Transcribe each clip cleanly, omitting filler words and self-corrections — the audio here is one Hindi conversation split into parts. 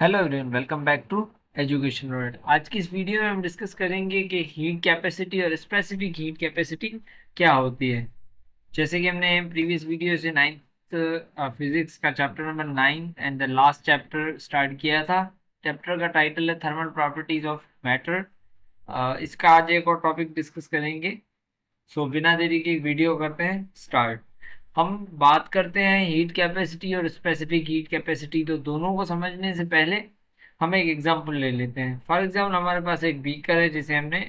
Hello everyone, welcome back to education world. आज की इस वीडियो में हम डिस्कस करेंगे कि हीट कैपेसिटी और स्पेसिफिक हीट कैपेसिटी क्या होती है। जैसे कि हमने प्रीवियस वीडियो से नाइन्थ फिजिक्स का chapter number 9 and the last chapter start किया था। चैप्टर का टाइटल है थर्मल प्रॉपर्टीज ऑफ मैटर। इसका आज एक और टॉपिक डिस्कस करेंगे। सो बिना देरी के वीडियो करते हैं स्टार्ट। हम बात करते हैं हीट कैपेसिटी और स्पेसिफिक हीट कैपेसिटी, तो दोनों को समझने से पहले हम एक एग्जांपल ले लेते हैं। फॉर एग्जांपल हमारे पास एक बीकर है जिसे हमने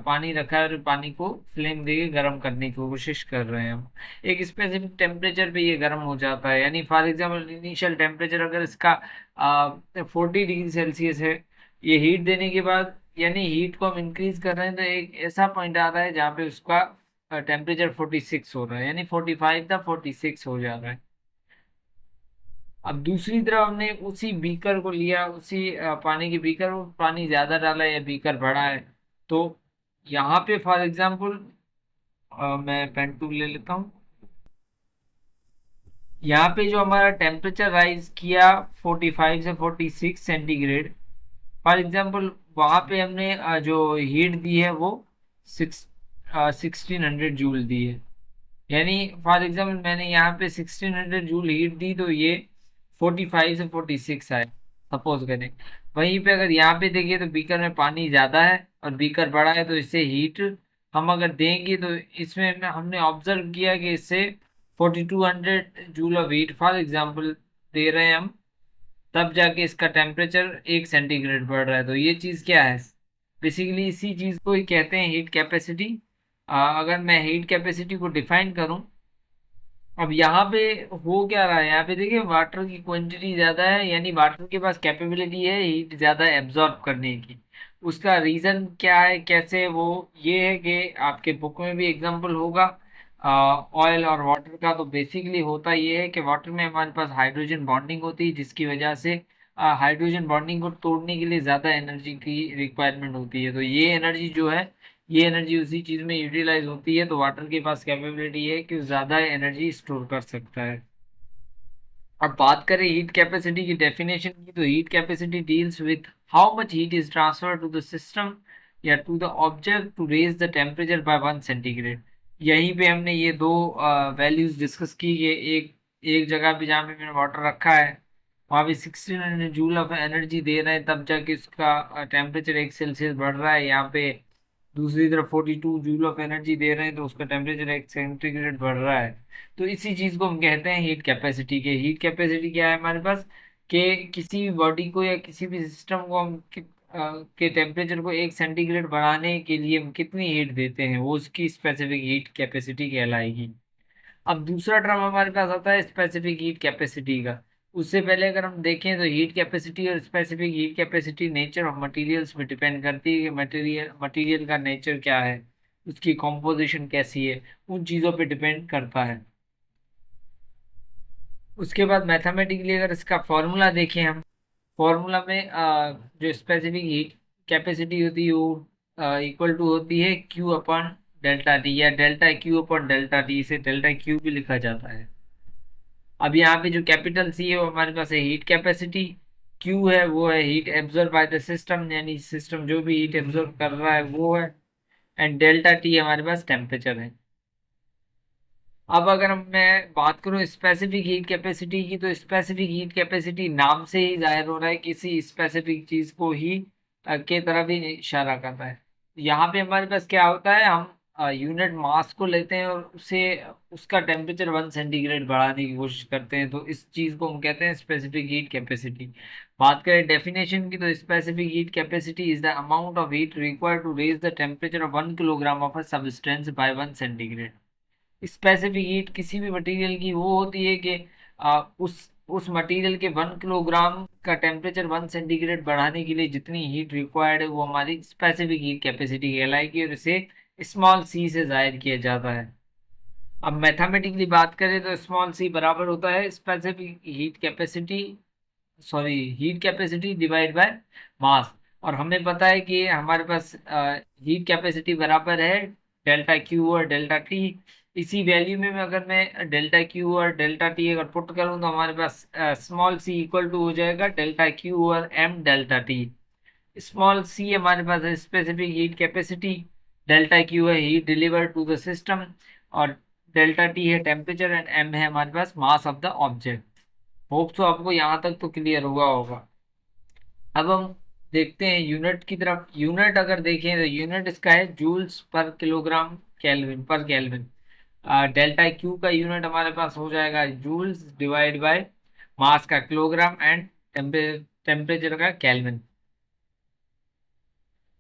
पानी रखा है और पानी को फ्लेम देके गर्म करने की कोशिश कर रहे हैं हम। एक स्पेसिफिक टेम्परेचर पे ये गर्म हो जाता है, यानी फॉर एग्जांपल इनिशियल टेम्परेचर अगर इसका 40 डिग्री सेल्सियस है। ये हीट देने के बाद यानी हीट को हम इंक्रीज कर रहे हैं, तो एक ऐसा पॉइंट आ रहा है जहाँ पे उसका टेम्परेचर 46 हो रहा है, यानी 45 था 46 हो जा रहा है। अब दूसरी तरफ हमने उसी बीकर को लिया, उसी पानी के बीकर में पानी ज्यादा डाला या बीकर बड़ा है। तो यहाँ पे फॉर एग्जांपल मैं पेन टूल ले लेता हूँ। यहाँ पे जो हमारा टेम्परेचर राइज किया 45 से 46 सेंटीग्रेड, फॉर एग्जांपल वहाँ पे हमने जो हीट दी है वो 1600 जूल दी है। यानी फॉर एग्जांपल मैंने यहाँ पे 1600 जूल हीट दी, तो ये 45 से 46 आए सपोज करें। वहीं पे अगर यहाँ पे देखिए तो बीकर में पानी ज्यादा है और बीकर बड़ा है, तो इससे हीट हम अगर देंगे तो इसमें हमने ऑब्जर्व किया कि इससे 4200 joule of heat for example दे रहे हैं हम। तब जाके इसका टेम्परेचर 1 सेंटीग्रेड बढ़ रहा है। तो ये चीज क्या है? बेसिकली इसी चीज को ही कहते हैं हीट कैपेसिटी। अगर मैं हीट कैपेसिटी को डिफाइन करूं, अब यहाँ पे हो क्या रहा है, यहाँ पे देखिए वाटर की क्वांटिटी ज्यादा है, यानी वाटर के पास कैपेबिलिटी है हीट ज्यादा एब्जॉर्ब करने की। उसका रीजन क्या है, कैसे वो ये है कि आपके बुक में भी एग्जांपल होगा ऑयल और वाटर का। तो बेसिकली होता ये है कि वाटर में हमारे पास हाइड्रोजन बॉन्डिंग होती है, जिसकी वजह से हाइड्रोजन बॉन्डिंग को तोड़ने के लिए ज्यादा एनर्जी की रिक्वायरमेंट होती है। तो ये एनर्जी जो है, ये एनर्जी उसी चीज में यूटिलाइज होती है। तो वाटर के पास कैपेबिलिटी है कि वो ज्यादा एनर्जी स्टोर कर सकता है। अब बात करें हीट कैपेसिटी की डेफिनेशन की, तो heat capacity deals with how much heat is transfer to the system या to the object to raise the temperature by 1 centigrade. यहीं पे हमने ये दो वैल्यूज डिस्कस की है। एक एक जगह पे जहाँ पे मैंने वाटर रखा है वहाँ पे 1600 जूल ऑफ एनर्जी दे रहे हैं, तब जाके उसका टेम्परेचर 1 सेल्सियस बढ़ रहा है। यहाँ पे दूसरी तरफ 42 जूल ऑफ एनर्जी दे रहे हैं, तो उसका टेम्परेचर 1 सेंटीग्रेड बढ़ रहा है। तो इसी चीज को हम कहते हैं हीट कैपेसिटी। के हीट कैपेसिटी क्या है हमारे पास, कि किसी भी बॉडी को या किसी भी सिस्टम को हम के टेम्परेचर को 1 सेंटीग्रेड बढ़ाने के लिए हम कितनी हीट देते हैं, वो उसकी स्पेसिफिक हीट कैपेसिटी कहलाएगी। अब दूसरा टर्म हमारे पास आता है स्पेसिफिक हीट कैपेसिटी का। उससे पहले अगर हम देखें तो हीट कैपेसिटी और specific heat capacity nature of materials पे डिपेंड करती है कि मटेरियल मटेरियल का नेचर क्या है, उसकी कॉम्पोजिशन कैसी है, उन चीज़ों पे डिपेंड करता है। उसके बाद मैथमेटिकली अगर इसका फॉर्मूला देखें हम, फॉर्मूला में जो स्पेसिफिक हीट कैपेसिटी होती है वो इक्वल टू होती है क्यू अपॉन डेल्टा टी, या delta Q upon delta T, इसे डेल्टा क्यू भी लिखा जाता है। अब यहाँ पे जो कैपिटल सी है वो हमारे पास है हीट कैपेसिटी, क्यू है वो है heat absorb by the system, यानी सिस्टम जो भी हीट एब्जॉर्ब कर रहा है वो है, एंड डेल्टा टी हमारे पास टेम्परेचर है। अब अगर मैं बात करूं स्पेसिफिक हीट कैपेसिटी की, तो स्पेसिफिक हीट कैपेसिटी नाम से ही जाहिर हो रहा है किसी स्पेसिफिक चीज को ही के तरफ ही इशारा करता है। यहाँ पे हमारे पास क्या होता है, हम यूनिट मास को लेते हैं और उसे उसका टेम्परेचर 1 सेंटीग्रेड बढ़ाने की कोशिश करते हैं। तो इस चीज को हम कहते हैं स्पेसिफिक हीट कैपेसिटी। बात करें डेफिनेशन की, तो specific heat capacity is the amount of heat required to raise the temperature of 1 kilogram of a substance by 1 centigrade. Specific heat किसी भी मटेरियल की वो होती है कि उस मटेरियल के 1 किलोग्राम का टेम्परेचर 1 सेंटीग्रेड बढ़ाने के लिए जितनी हीट रिक्वायर्ड है वो हमारी स्पेसिफिक हीट कैपेसिटी कहलाएगी, और इसे स्मॉल सी से जाहिर किया जाता है। अब मैथमेटिकली बात करें तो स्मॉल सी बराबर होता है specific heat capacity, sorry heat capacity divide by मास। और हमें पता है कि हमारे पास हीट कैपेसिटी बराबर है डेल्टा क्यू और डेल्टा टी। इसी वैल्यू में अगर मैं डेल्टा क्यू और डेल्टा टी अगर पुट करूं तो हमारे पास स्मॉल सी इक्वल टू हो जाएगा डेल्टा क्यू और M delta T. Small c हमारे पास है specific heat capacity, delta Q है heat deliver to the system, और डेल्टा टी है टेम्परेचर, एंड एम है हमारे पास mass of the object. Hope तो आपको यहाँ तक तो क्लियर हुआ होगा। अब हम देखते हैं यूनिट की तरफ। यूनिट अगर देखें तो यूनिट इसका है जूल्स पर किलोग्राम केल्विन पर केल्विन। डेल्टा क्यू का यूनिट हमारे पास हो जाएगा जूल्स डिवाइड बाय मास का किलोग्राम एंड टेम्परेचर का केल्विन।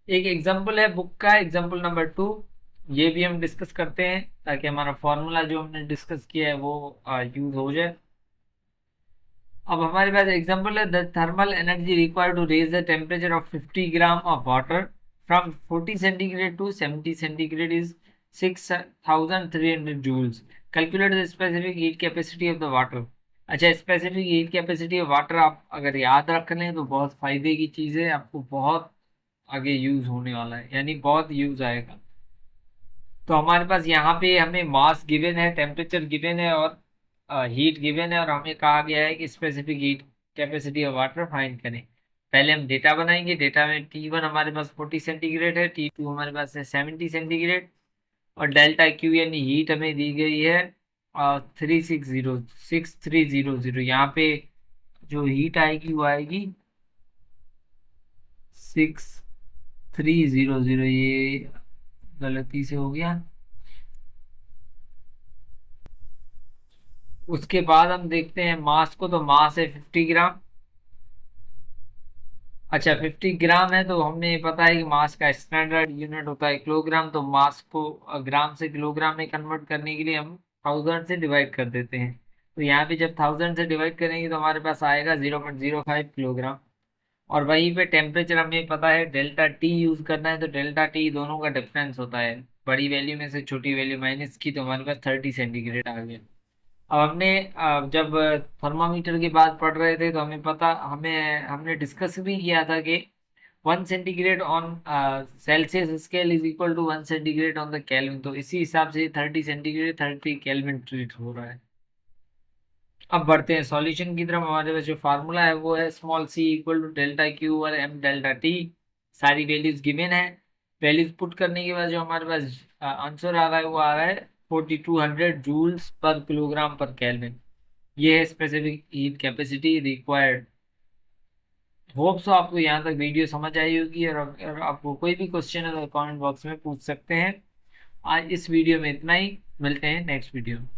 एक एग्जांपल है बुक का, एग्जांपल नंबर 2, ये भी हम डिस्कस करते हैं ताकि हमारा फॉर्मूला जो हमने डिस्कस किया है वो यूज हो जाए। अब हमारे पास एग्जांपल है the thermal energy required to raise the temperature of 50 gram of water from 40 centigrade to 70 centigrade is 6300 joules. Calculate the specific heat capacity of the water. अच्छा, specific heat capacity of water आप अगर याद रख लें तो बहुत फायदे की चीज़ है, आपको बहुत आगे यूज होने वाला है, यानी बहुत यूज आएगा। तो हमारे पास यहाँ पे हमें मास गिवन है, टेम्परेचर गिवन है और हीट गिवन है, और हमें कहा गया है कि specific heat capacity of water find करें। पहले हम डेटा बनाएंगे। डेटा में T1 हमारे पास 40 सेंटीग्रेड है, T2 हमारे पास है 70 सेंटीग्रेड, और डेल्टा क्यू यानी हीट हमें दी गई है 6300। यहाँ पे जो हीट आएगी वो आएगी 6300। ये गलती से हो गया। उसके बाद हम देखते हैं मास को, तो मास है 50 ग्राम। अच्छा, 50 ग्राम है तो हमें पता है कि मास का स्टैंडर्ड यूनिट होता है किलोग्राम, तो मास को ग्राम से किलोग्राम में कन्वर्ट करने के लिए हम 1000 से डिवाइड कर देते हैं। तो यहाँ पे जब 1000 से डिवाइड करेंगे तो हमारे पास आएगा 0.05 किलोग्राम। और वहीं पे टेम्परेचर हमें पता है डेल्टा टी यूज करना है, तो डेल्टा टी दोनों का डिफरेंस होता है, बड़ी वैल्यू में से छोटी वैल्यू माइनस की, तो हमारे पास 30 सेंटीग्रेड आ गया। अब हमने जब थर्मामीटर की बात पढ़ रहे थे तो हमने डिस्कस भी किया था कि 1 centigrade on Celsius scale is equal to 1 centigrade on the kelvin. तो इसी हिसाब से 30 सेंटीग्रेड 30 केल्विन ट्रीट हो रहा है। अब बढ़ते हैं सॉल्यूशन की तरफ। हमारे पास जो फार्मूला है वो है small C equal to delta Q और एम डेल्टा टी। सारी वैल्यूज गिवन है। वैल्यूज पुट करने के बाद जो हमारे पास आंसर आ रहा है वो आ रहा है 4200 जूल्स पर किलोग्राम पर केल्विन। ये है specific heat capacity required. Hope so आपको यहाँ तक वीडियो समझ आई होगी, और अगर आपको कोई भी क्वेश्चन है तो कमेंट बॉक्स में पूछ सकते हैं। आज इस वीडियो में इतना ही, मिलते हैं नेक्स्ट वीडियो में।